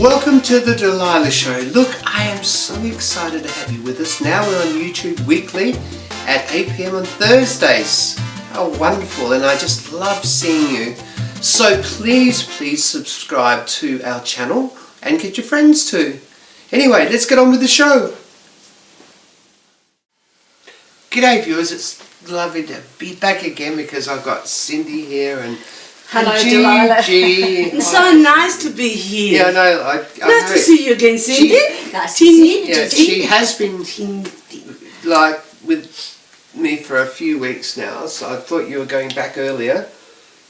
Welcome to the Delilah Show. Look, I am so excited to have you with us. Now we're on YouTube weekly at 8 p.m. on Thursdays. How wonderful, and I just love seeing you. So please subscribe to our channel and get your friends too. Anyway, let's get on with the show. G'day viewers, it's lovely to be back again because I've got Cindy here and hello, Delilah. It's so nice to be here. Yeah, I know. I nice to see you again, Cindy. Nice to see you. Yeah, she has been like with me for a few weeks now, so I thought you were going back earlier,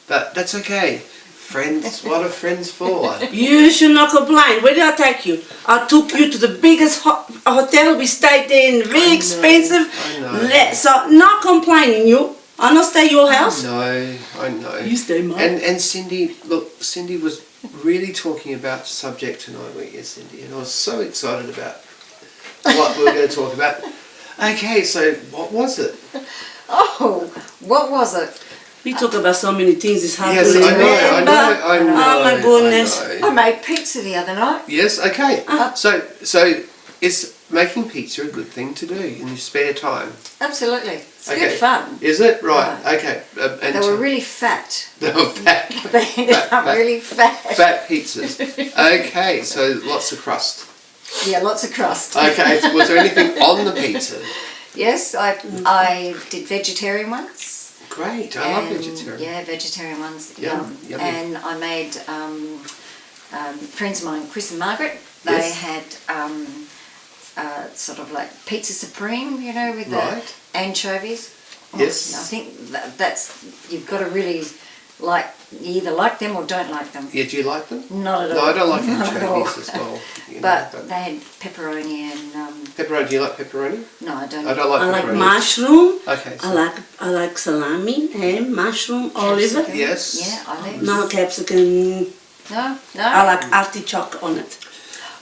but that's okay. Friends, what are friends for? You should not complain. Where did I take you? I took you to the biggest hotel. We stayed there in very expensive. I know. So not complaining you. I not stay at your house. I know. You stay mine. And Cindy, look, Cindy was really talking about the subject tonight, weren't you, Cindy? And I was so excited about what we were going to talk about. Okay, so what was it? Oh, what was it? We talk about so many things. It's hard Yes, to I remember. know. Oh my goodness. I know. I made pizza the other night. Yes, okay. So is making pizza a good thing to do in your spare time? Absolutely. It's Okay. good fun. Is it? Right, okay. And They were really fat. they were fat. They ended up really fat. Fat pizzas. Okay, so lots of crust. Yeah, lots of crust. Okay, was there anything on the pizza? Yes, I did vegetarian ones. Great, I love vegetarian. Yeah, vegetarian ones. Yum, yummy. And I made friends of mine, Chris and Margaret. They Yes. had sort of like pizza supreme, you know, with Right. the anchovies. Yes. I think that's you've got to really like. You either like them or don't like them. Yeah, do you like them? Not at all. No, I don't like Not at all. anchovies as well. You know, But they had pepperoni and pepperoni, do you like pepperoni? no, I don't. I don't like I pepperoni. like mushroom. Okay. So I like salami, ham, mushroom, olive. Capsicum. yes. Yeah, olives. No capsicum. No. I like artichoke on it.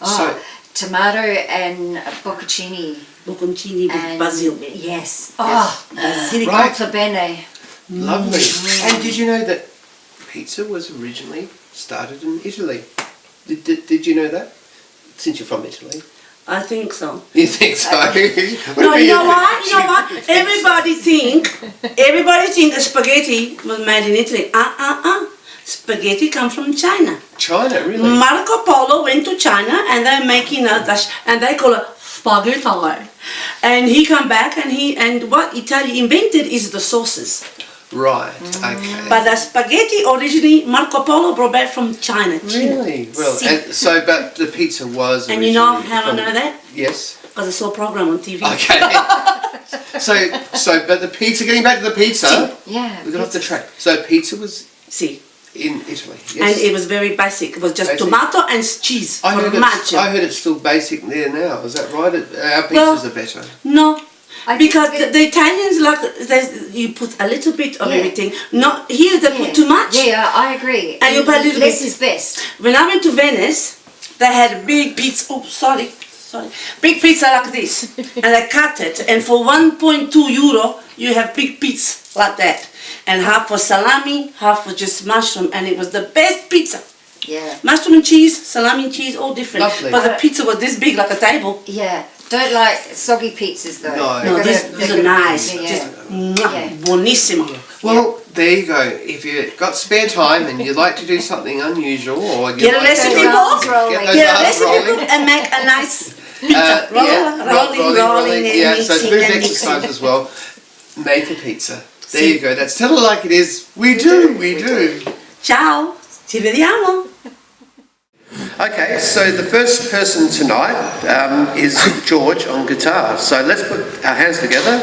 Oh, tomato and bocconcini. Bocconcini with And basil. yes. Oh, Basil. Right. cotto bene. Lovely. And did you know that pizza was originally started in Italy? Did you know that? Since you're from Italy. I think so. You think so? No, you know what? You know what? Everybody think the spaghetti was made in Italy. Spaghetti come from China. China, really? Marco Polo went to China and they're making a dish and they call it spaghetti. And he come back and what Italy invented is the sauces. Right, okay. But the spaghetti originally Marco Polo brought back from China. Really? Well, and so, but the pizza was And you know originally how I from- know that? Yes. Because I saw a program on TV. Okay. so, but the pizza, getting back to the pizza, Yeah. we got off the track. So pizza was See. in Italy, yes? And it was very basic. It was just Basic. tomato and cheese. I heard Formaggio. it's still basic there now, is that right? Our pizzas are better. No, I think because that- the Italians like you put a little bit of Yeah. everything. Not here they put too much. Yeah, I agree. And you put a little less bit. is best. When I went to Venice, they had a big pizza. Oh, sorry, big pizza like this, and I cut it. And for €1.2, you have big pizza like that, and half was salami, half was just mushroom, and it was the best pizza. Yeah. Mushroom and cheese, salami and cheese, all different. Lovely. But the pizza was this big, like a table. Yeah. Don't like soggy pizzas though. No. No, these are nice. Yeah. Just Yeah. buonissimo. Well, there you go. If you've got spare time and you'd like to do something unusual, or you Get a like recipe Those arms book. rolling. Get Get a arms recipe rolling. book and make a nice pizza. Rolling, and Yeah, so mixing food and exercise mixing. as well. Make a pizza. There you go. That's tell it like it is. We do. Ciao, ci vediamo. Okay, so the first person tonight is George on guitar. So let's put our hands together.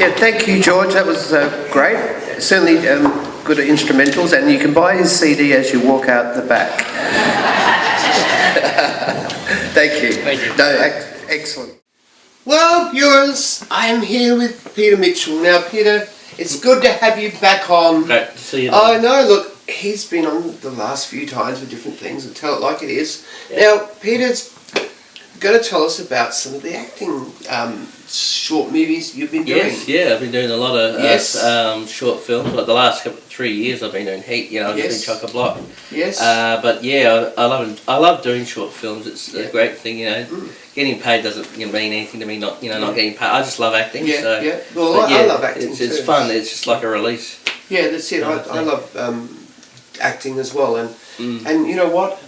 Yeah, thank you, George. That was great. Certainly good at instrumentals, and you can buy his CD as you walk out the back. Thank you. Thank you. No, excellent. Well, viewers, I am here with Peter Mitchell. Now, Peter, it's good to have you back on. Great to see you. I know, look, he's been on the last few times with different things, and tell it like it is. Yeah. Now, Peter's going to tell us about some of the acting short movies you've been doing. Yes, yeah, I've been doing a lot of short films. Like the last 3 years, I've been doing heat. You know, I've just been chock-a-block. Yes. But yeah, I love doing short films. It's a great thing. You know, getting paid doesn't mean anything to me. Not getting paid. I just love acting. Yeah, so, yeah. Well, I love acting It's too. fun. It's just like a release. Yeah, that's it. I love acting as well, and you know what,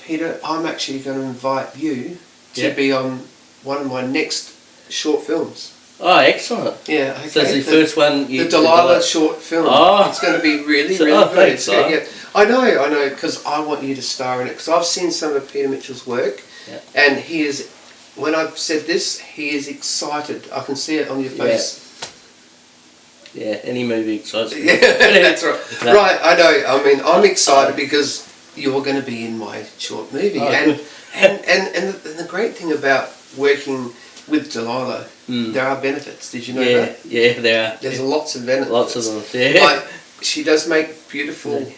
Peter, I'm actually going to invite you to be on one of my next short films. Oh, excellent. Yeah, okay. So it's the first one the Delilah short film. Oh. It's going to be really So- good. thanks, It's good, yeah. I know, because I want you to star in it, because I've seen some of Peter Mitchell's work, and he is, when I've said this, he is excited. I can see it on your face. Yeah, any movie excites me. Yeah, that's right. No. Right, I know. I mean, I'm excited because you're going to be in my short movie, and the great thing about working with Delilah, there are benefits. Did you know that? Yeah, there are. There's lots of benefits. Lots of them. Yeah. Like, she does make beautiful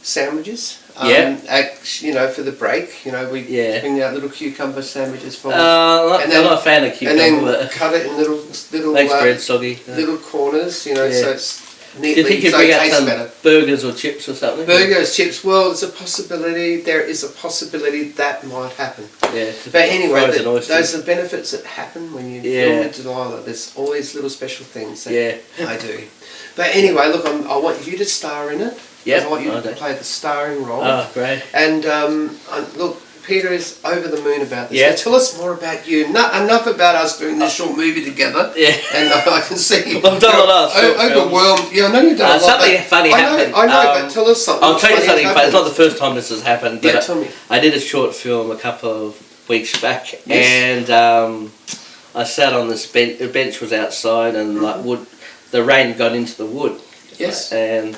sandwiches. For the break, we bring out little cucumber sandwiches for. I'm not a fan of cucumber. And then cut it in little makes bread soggy. little corners, so it's neatly. Do you think you'd so bring it out tastes some better. burgers or chips or something? Burgers, chips. Well, there's a possibility. There is a possibility that might happen. Yeah. But anyway, Frozen oysters. those are the benefits that happen when you film with Delilah. There's always little special things that I do. But anyway, look, I want you to star in it. Yep. I want you to play the starring role. Oh, great. And look, Peter is over the moon about this. Yeah. So tell us more about you. Enough about us doing this short movie together. Yeah. And I can see I've done a lot of short films. overwhelmed. Yeah, I know you've done a lot. Something but funny happened. I know, but tell us something. I'll tell you something funny. It's not the happened. first time this has happened. But Yeah, tell me. I did a short film a couple of weeks back, and I sat on this bench. The bench was outside, and the rain got into the wood. Yes. And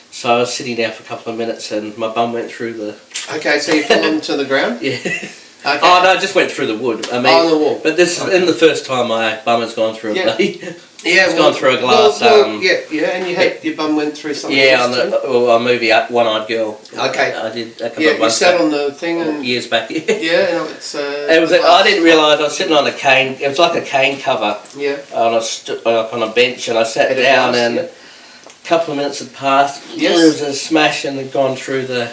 so I was sitting there for a couple of minutes, and my bum went through the. Okay, so you fell onto the ground? Yeah. Okay. Oh no, I just went through the wood. I mean, on the wall. But this is the first time my bum has gone through a bloody. Yeah, it's gone through a glass. and you had your bum went through something. Yeah, on a movie, One Eyed Girl. Okay. I did a couple Yeah, of you months sat back, on the thing and years back. yeah, it's. It was. I didn't realise I was sitting on a cane. It was like a cane cover. Yeah. On a bench, and I sat down, and a couple of minutes had passed. Yes. There was a smash, and had gone through the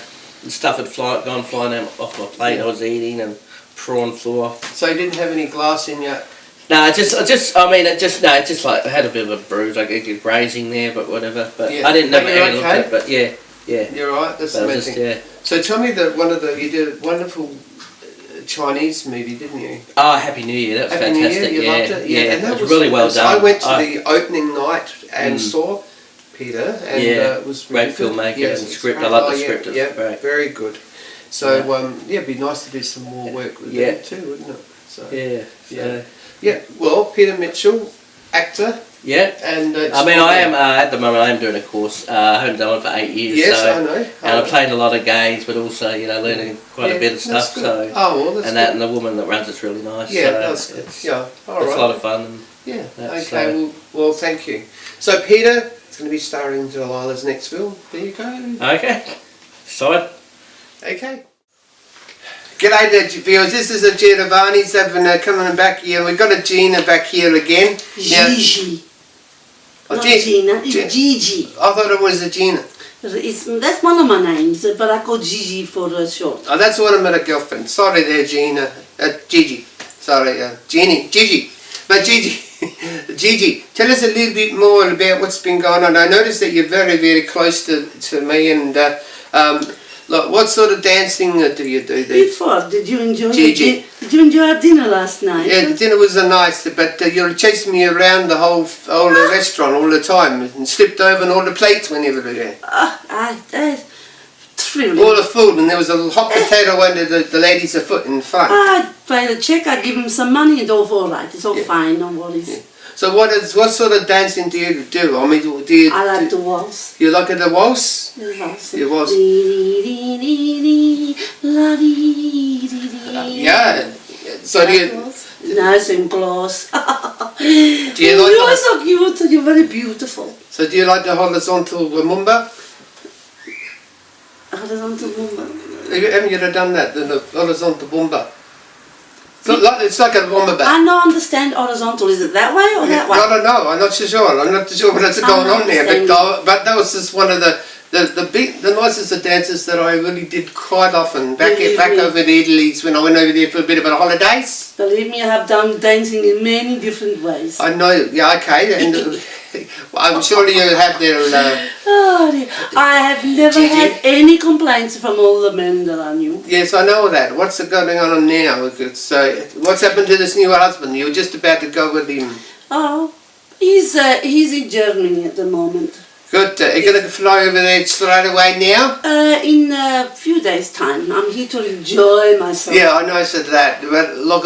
stuff had gone flying out off my plate. I was eating, and prawn flew off. So you didn't have any glass in your. No, it just like I had a bit of a bruise, like a grazing there, but whatever. But I didn't never look at it. But yeah. You're right. That's the main thing. Yeah. So tell me you did a wonderful Chinese movie, didn't you? Oh, Happy New Year! That was Happy New fantastic. Year, you loved it? Yeah, and that it was really well done. I went to the opening night and saw Peter, and it was really great good. filmmaker and it's script. great. I like the script. It's Yeah, great. very good. So it'd be nice to do some more work with him too, wouldn't it? So yeah. Well, Peter Mitchell, actor. Yeah. And I mean, I am at the moment. I am doing a course. I haven't done one for 8 years. Yes, so, I know. And I'm playing a lot of games, but also learning quite a bit of stuff. Good. So that's and good. and the woman that runs it's really nice. Yeah, so that's good. it's, Yeah, all it's right. a lot of fun. And Yeah. that's, Okay. Well, thank you. So Peter is going to be starring in Delilah's next film. There you go. Okay. Side. Okay. G'day there, viewers. This is a Gina Varney's coming back here. We've got a Gina back here again. Gigi. Oh, Not Gina, it's Gigi. I thought it was a Gina. That's one of my names, but I call Gigi for short. Oh, that's one of my girlfriends. Sorry there, Gina. Gigi. Sorry, Gigi. But Gigi, Gigi, tell us a little bit more about what's been going on. I noticed that you're very, very close to me, and look, what sort of dancing do you do there? Before, did you enjoy Gigi. Did you enjoy our dinner last night? Yeah, the dinner was nice, but you're chasing me around the whole restaurant all the time and slipped over on all the plates whenever they were. Thrilling. All the food, and there was a hot potato under the lady's foot in front. I paid a check, I give him some money, and all right. It's all fine, no worries. So what sort of dancing do you do? I mean, do you? I like the waltz. You like the waltz? The waltz. The waltz. Yeah. So do you? Nice and close. Do you like? You're so cute. You're very beautiful. So do you like the horizontal Mumba? Horizontal movement. Haven't you ever done that? The horizontal Mumba. It's like a Mumba back. I don't understand horizontal. Is it that way or that way? I don't know. I'm not so sure. I'm not too sure what's going on there. But that was just one of the nicest of dances that I really did quite often back over in Italy when I went over there for a bit of a holidays. Believe me, I have done dancing in many different ways. I know. Yeah. Okay. And I'm sure you have their. Oh dear. I have never had any complaints from all the men that I knew. Yes, I know that. What's going on now? What's happened to this new husband? You're just about to go with him. Oh, he's in Germany at the moment. Good. Are you going to fly over there straight away now? In a few days' time. I'm here to enjoy myself. Yeah, I know said that. But look,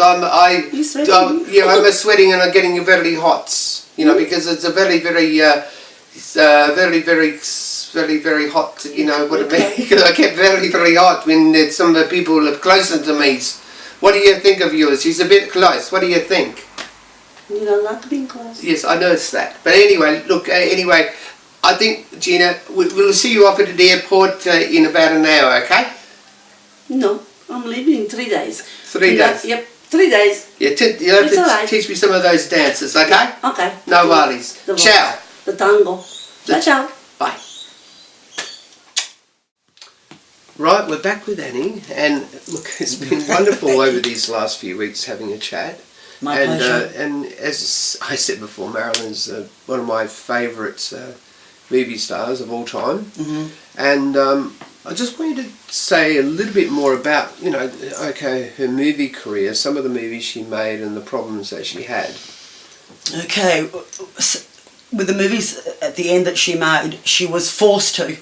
You sweating? I'm sweating and I'm getting very hot. You know, because it's a very, very hot. You know what I mean? Because I get very, very hot when some of the people are closer to me. What do you think of yours? She's a bit close. What do you think? You don't like being close. Yes, I noticed that. But anyway, look. Anyway, I think Gina, we'll see you off at the airport in about an hour. Okay? No, I'm leaving in 3 days. 3 days. Yep, 3 days. Yeah, you have It's to all right. teach me some of those dances, okay? Okay. No worries. The waltz, Ciao. The tango. Ciao. Bye. Right, we're back with Annie, and look, it's been wonderful over these last few weeks having a chat. My pleasure. And as I said before, Marilyn's one of my favourite movie stars of all time. Mm-hmm. And I just wanted to say a little bit more about, her movie career, some of the movies she made and the problems that she had. Okay, with the movies at the end that she made, she was forced to.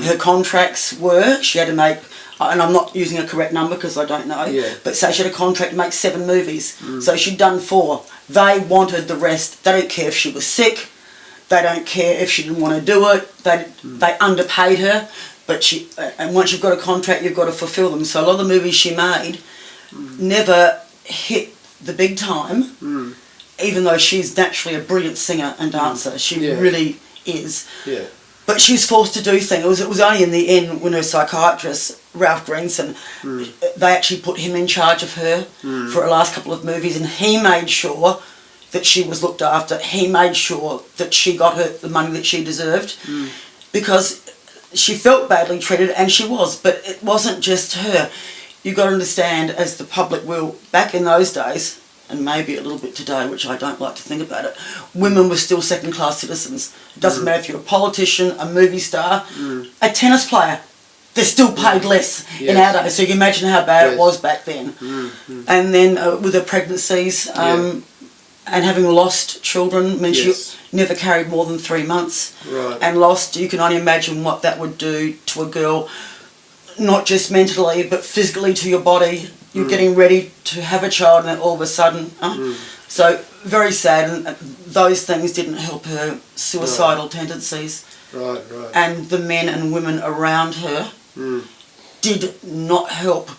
Her contracts were, she had to make, and I'm not using a correct number because I don't know, but say she had a contract to make 7 movies. So she'd done 4. They wanted the rest. They don't care if she was sick. They don't care if she didn't want to do it. They underpaid her. But and once you've got a contract, you've got to fulfill them. So a lot of the movies she made never hit the big time, even though she's naturally a brilliant singer and dancer. She really is. Yeah. But she was forced to do things. It was only in the end when her psychiatrist, Ralph Greenson, they actually put him in charge of her for her last couple of movies, and he made sure that she was looked after. He made sure that she got the money that she deserved, because she felt badly treated, and she was, but it wasn't just her. You've got to understand, as the public will, back in those days, and maybe a little bit today, which I don't like to think about it, women were still second-class citizens. It doesn't matter if you're a politician, a movie star, a tennis player. They're still paid less in our days, so you can imagine how bad it was back then. And then with her pregnancies, and having lost children means you never carried more than 3 months. Right. And lost, you can only imagine what that would do to a girl, not just mentally, but physically to your body. You're getting ready to have a child, and then all of a sudden... So, very sad, and those things didn't help her suicidal tendencies. Right. And the men and women around her did not help.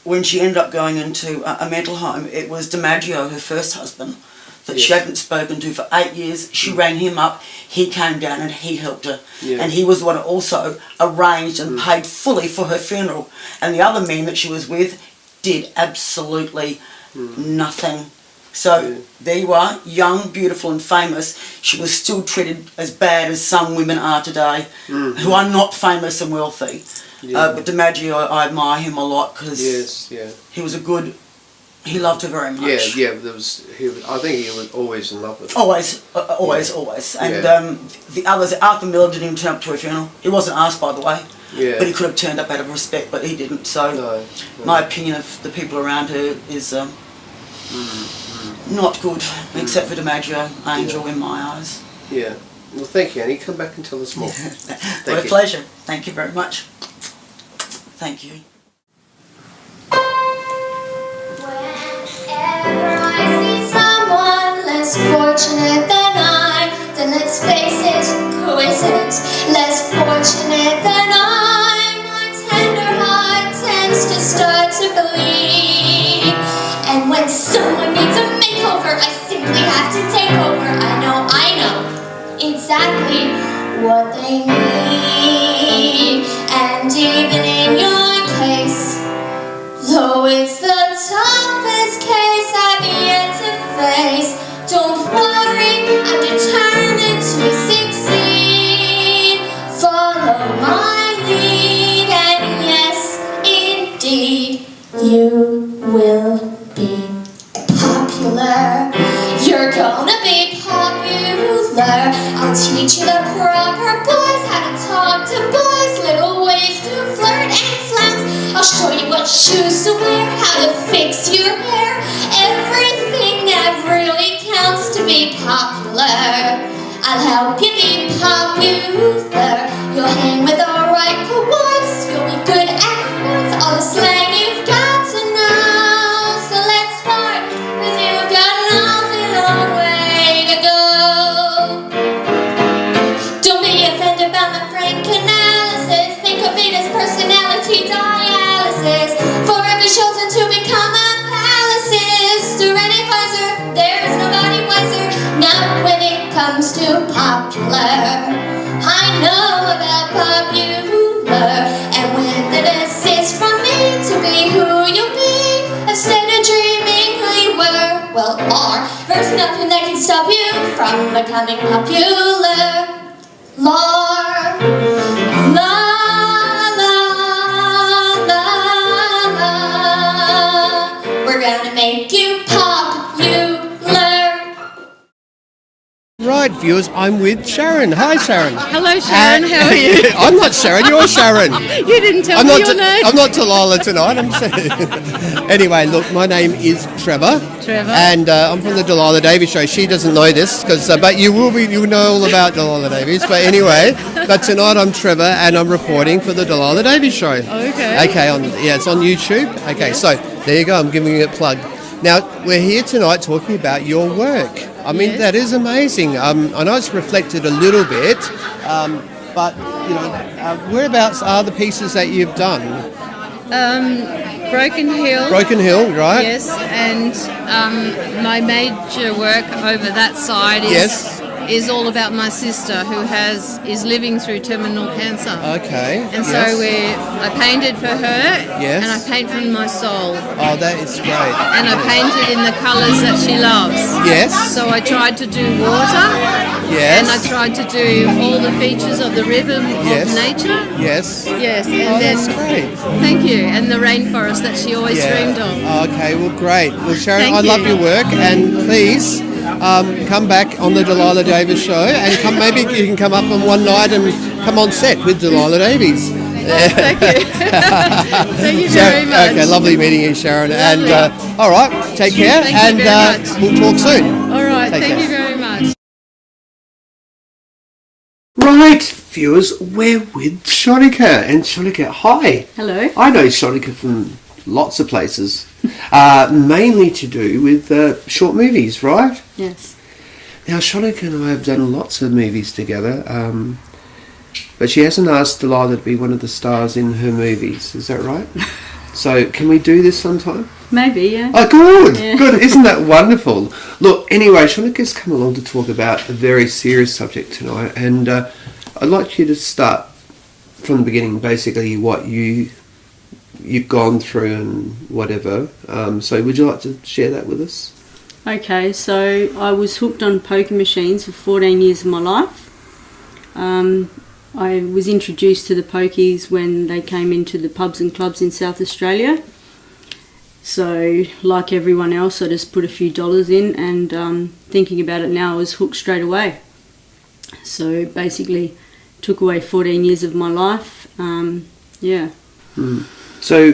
When she ended up going into a mental home, it was DiMaggio, her first husband, that she hadn't spoken to for 8 years. She rang him up, he came down and he helped her. And he was the one who also arranged and paid fully for her funeral. And the other men that she was with did absolutely nothing. So there you are, young, beautiful and famous. She was still treated as bad as some women are today, who are not famous and wealthy. But DiMaggio, I admire him a lot because he was he loved her very much. I think he was always in love with her. Always. And the others, Arthur Miller didn't even turn up to her funeral. He wasn't asked, by the way. But he could have turned up out of respect, but he didn't. So my opinion of the people around her is not good, except for DiMaggio, Angel in my eyes. Yeah. Well, thank you, Annie. Come back and tell us more. What a pleasure. Thank you very much. Thank you. Whenever I see someone less less fortunate than I, then let's face it, coincidence. Less fortunate than I, my tender heart tends to start to bleed. And when someone needs a makeover, I simply have to take over. I know exactly what they need. And even in your case, though it's the toughest case I've yet to face, don't worry, I'm determined to succeed. Follow my lead, and yes, indeed, you will be popular. You're gonna be popular. I'll teach you the proper boys how to talk to boys, little ways to flirt and flounce. I'll show you what shoes to wear, how to fix your hair, everything that really counts to be popular. I'll help you be popular. You'll hang with the right cohorts, you'll be good at sports, all the slang you've got to know. So let's start with you've got an awfully long way to go. Don't be offended about my frank analysis. Think of it as personality dialysis. For every chosen to become a palaces, through any visor, there is nobody wiser. Not when it comes to popular. I know about popular, and when the desist from me to be who you'll be, instead of dreaming who you were, well, are, there's nothing that can stop you from becoming popular. La, la, la, la, la. We're gonna make you popular. Right, viewers, I'm with Sharon. Hi, Sharon. Hello, Sharon. How are you? I'm not Sharon. You're Sharon. You didn't tell me your name. I'm not Delilah tonight. Anyway, look, my name is Trevor. Trevor. And I'm from the Delilah Davies show. She doesn't know this, but you know all about Delilah Davies. But anyway, tonight I'm Trevor, and I'm reporting for the Delilah Davies show. Okay. Okay, it's on YouTube. Okay, so there you go. I'm giving you a plug. Now, we're here tonight talking about your work. I mean, Yes. that is amazing. I know it's reflected a little bit, but, whereabouts are the pieces that you've done? Broken Hill. Broken Hill, right? Yes, and my major work over that side is all about my sister who is living through terminal cancer. Okay. And so I painted for her, and I paint from my soul, Oh, that is great. and I painted in the colours that she loves. Yes. So I tried to do water, Yes. and I tried to do all the features of the rhythm Yes. of nature. Yes. Yes, and Oh, then that's great. thank you, and the rainforest that she always dreamed of. Okay, well, great. Well, Sharon, Thank I love you. your work, and please come back on the Delilah Davies show, and maybe you can come up on one night and come on set with Delilah Davies. Thank you. Thank you very much. Okay, lovely meeting you, Sharon. Lovely. And all right, take care, Thank you and very much. we'll talk soon. All right, Take thank care. you very much. Right, viewers, we're with Shonika. And Shonika, hi. Hello. I know Shonika from lots of places, mainly to do with short movies, right? Yes. Now, Shonika and I have done lots of movies together, but she hasn't asked Delilah to be one of the stars in her movies. Is that right? So, can we do this sometime? Maybe, yeah. Oh, good, Yeah. good. Isn't that wonderful? Look, anyway, Shonika's come along to talk about a very serious subject tonight, and I'd like you to start from the beginning, basically what you've gone through and whatever. So, would you like to share that with us? Okay, so I was hooked on poker machines for 14 years of my life. I was introduced to the pokies when they came into the pubs and clubs in South Australia. So, like everyone else, I just put a few dollars in, and thinking about it now, I was hooked straight away. So, basically, took away 14 years of my life. Yeah. So,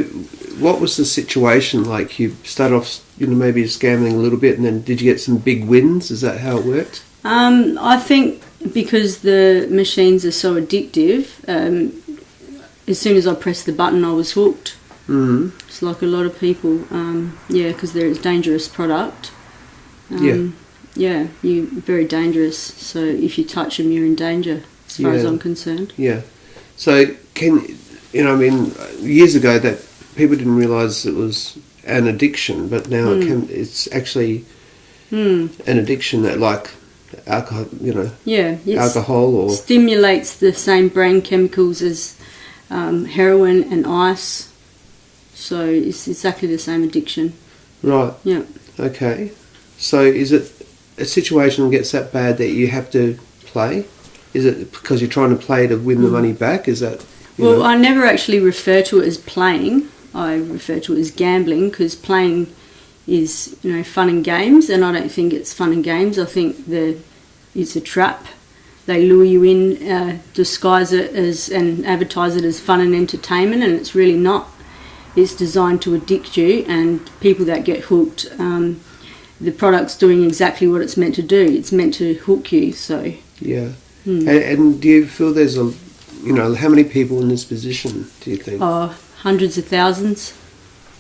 what was the situation like? You started off, maybe just gambling a little bit, and then did you get some big wins? Is that how it worked? I think because the machines are so addictive, as soon as I pressed the button, I was hooked. Mm-hmm. It's like a lot of people, because they're a dangerous product. Yeah. Yeah, you're very dangerous. So if you touch them, you're in danger, as far as Yeah. I'm concerned. Yeah. So years ago that people didn't realise it was an addiction, but now it's actually an addiction that like alcohol, Yeah, it alcohol or stimulates the same brain chemicals as heroin and ice. So it's exactly the same addiction. right. Yeah. Okay. So is it a situation that gets that bad that you have to play? Is it because you're trying to play to win the money back? Is that Well, I never actually refer to it as playing. I refer to it as gambling, because playing is, fun and games, and I don't think it's fun and games. I think it's a trap. They lure you in, disguise it and advertise it as fun and entertainment, and it's really not. It's designed to addict you, and people that get hooked, the product's doing exactly what it's meant to do. It's meant to hook you. So yeah? And do you feel there's how many people in this position do you think? hundreds of thousands.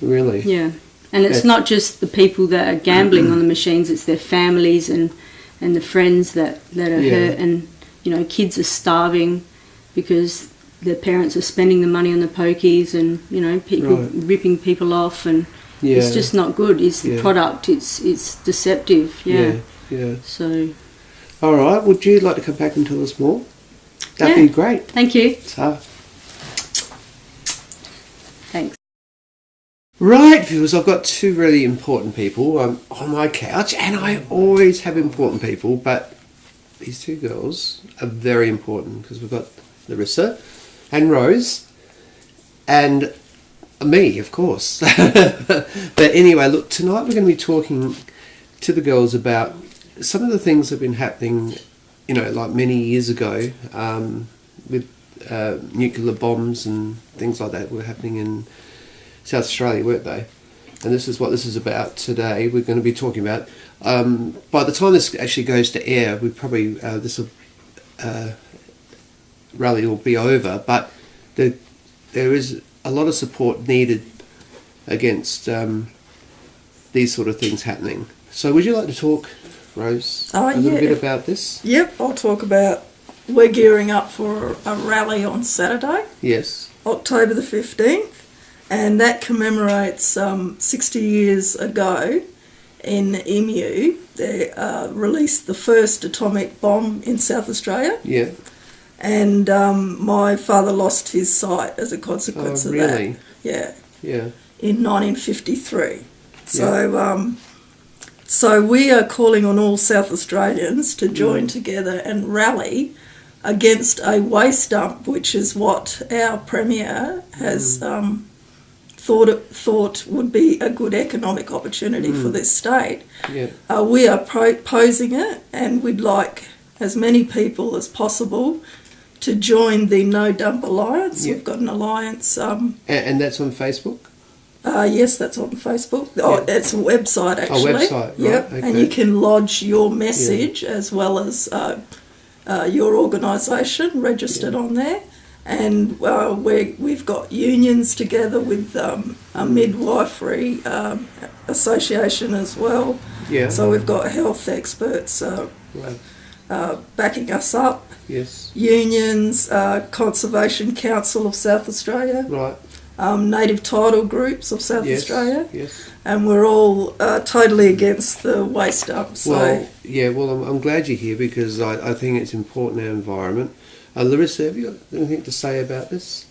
Really? Yeah, and it's not just the people that are gambling on the machines; it's their families and the friends that are hurt, and kids are starving because their parents are spending the money on the pokies, and people ripping people off, and it's just not good. It's the product. It's deceptive. Yeah. Yeah. So. All right. Would you like to come back and tell us more? That'd be great. Thank you. So. Thanks. Right, viewers, I've got two really important people on my couch, and I always have important people, but these two girls are very important because we've got Larissa and Rose and me, of course. But anyway, look, tonight we're going to be talking to the girls about some of the things that have been happening, like many years ago with nuclear bombs and things like that were happening in South Australia, weren't they? And this is what this is about today. We're going to be talking about. By the time this actually goes to air, we probably rally will be over. But there is a lot of support needed against these sort of things happening. So, would you like to talk, Rose, a little bit about this? Yep, I'll talk about. We're gearing up for a rally on Saturday. Yes. October the 15th. And that commemorates 60 years ago in Emu, they released the first atomic bomb in South Australia. Yeah. And my father lost his sight as a consequence of really? that. Yeah. Yeah. In 1953. So, so we are calling on all South Australians to join together and rally against a waste dump, which is what our Premier has thought would be a good economic opportunity for this state. Yeah. We are posing it, and we'd like as many people as possible to join the No Dump Alliance. Yeah. We've got an alliance. And that's on Facebook? Yes, that's on Facebook. Oh, it's a website actually. Oh, website, right, Yep, okay. and you can lodge your message as well as your organisation registered on there. And we've got unions together with a midwifery association as well. Yeah. So we've got health experts backing us up. Yes. Unions, Conservation Council of South Australia. Right. Native title groups of South Australia. Yes. And we're all totally against the waste dump. So Well, I'm glad you're here because I think it's important in our environment. Larissa, have you got anything to say about this?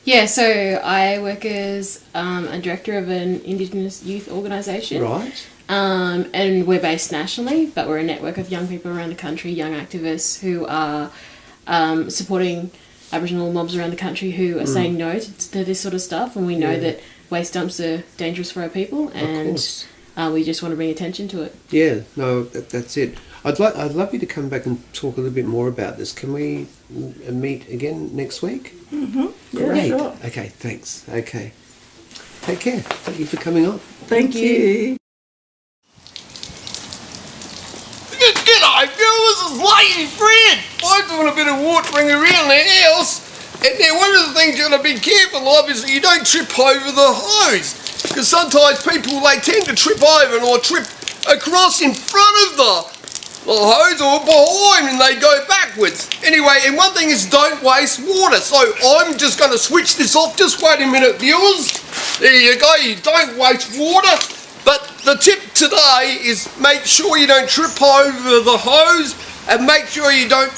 Yeah, so I work as a director of an Indigenous youth organisation. Right. And we're based nationally, but we're a network of young people around the country, young activists who are supporting Aboriginal mobs around the country who are saying no to this sort of stuff. And we know that waste dumps are dangerous for our people, and we just want to bring attention to it. Yeah, no, that's it. I'd love you to come back and talk a little bit more about this. Can we meet again next week? Mm-hmm. Great. Yeah, sure. Okay, thanks. Okay. Take care. Thank you for coming on. Thank you. G'day, viewers, it's Lady Fred. I'm doing a bit of watering around the house, and now one of the things you got to be careful of is that you don't trip over the hose, because sometimes people, they tend to trip over or trip across in front of the hose or behind and they go backwards. Anyway, and one thing is don't waste water. So I'm just going to switch this off. Just wait a minute, viewers. There you go, you don't waste water. But the tip today is make sure you don't trip over the hose and make sure you don't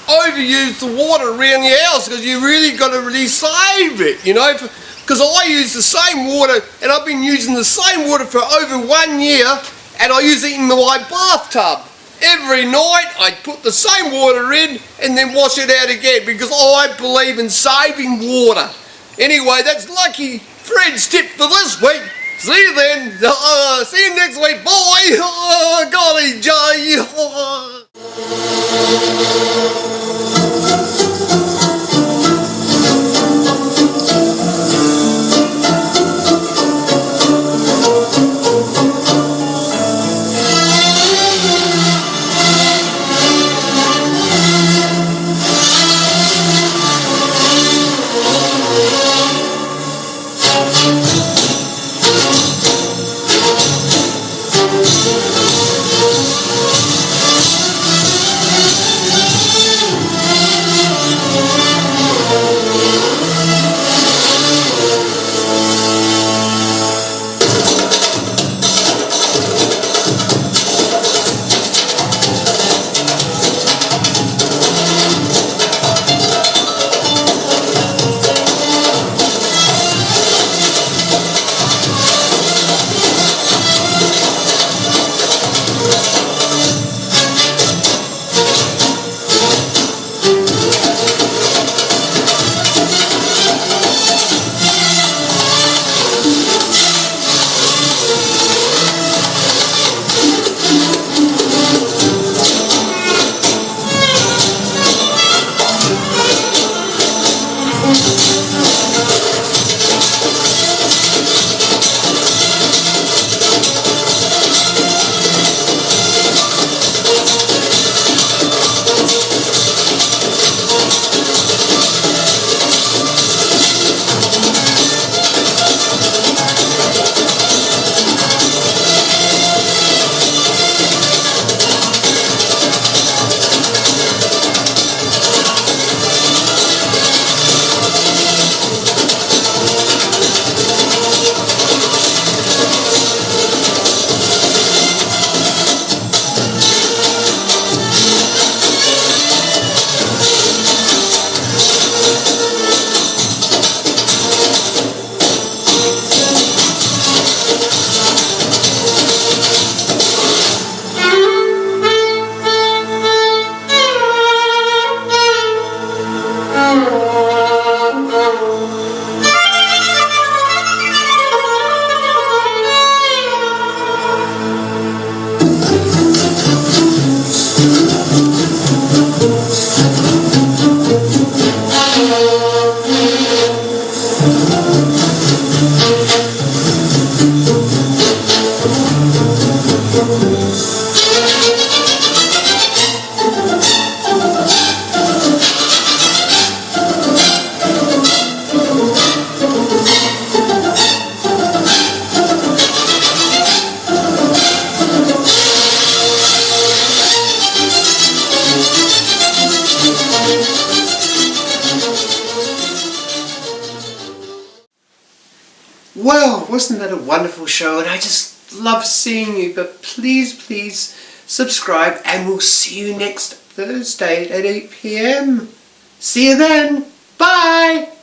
overuse the water around your house, because you really got to really save it, you know. Because I use the same water, and I've been using the same water for over 1 year, and I use it in my bathtub. Every night I put the same water in and then wash it out again, because I believe in saving water. Anyway, that's Lucky Fred's tip for this week. See you then. See you next week. Bye. Golly gee. Well, wasn't that a wonderful show? And I just love seeing you. But please, please subscribe, and we'll see you next Thursday at 8 p.m. See you then. Bye.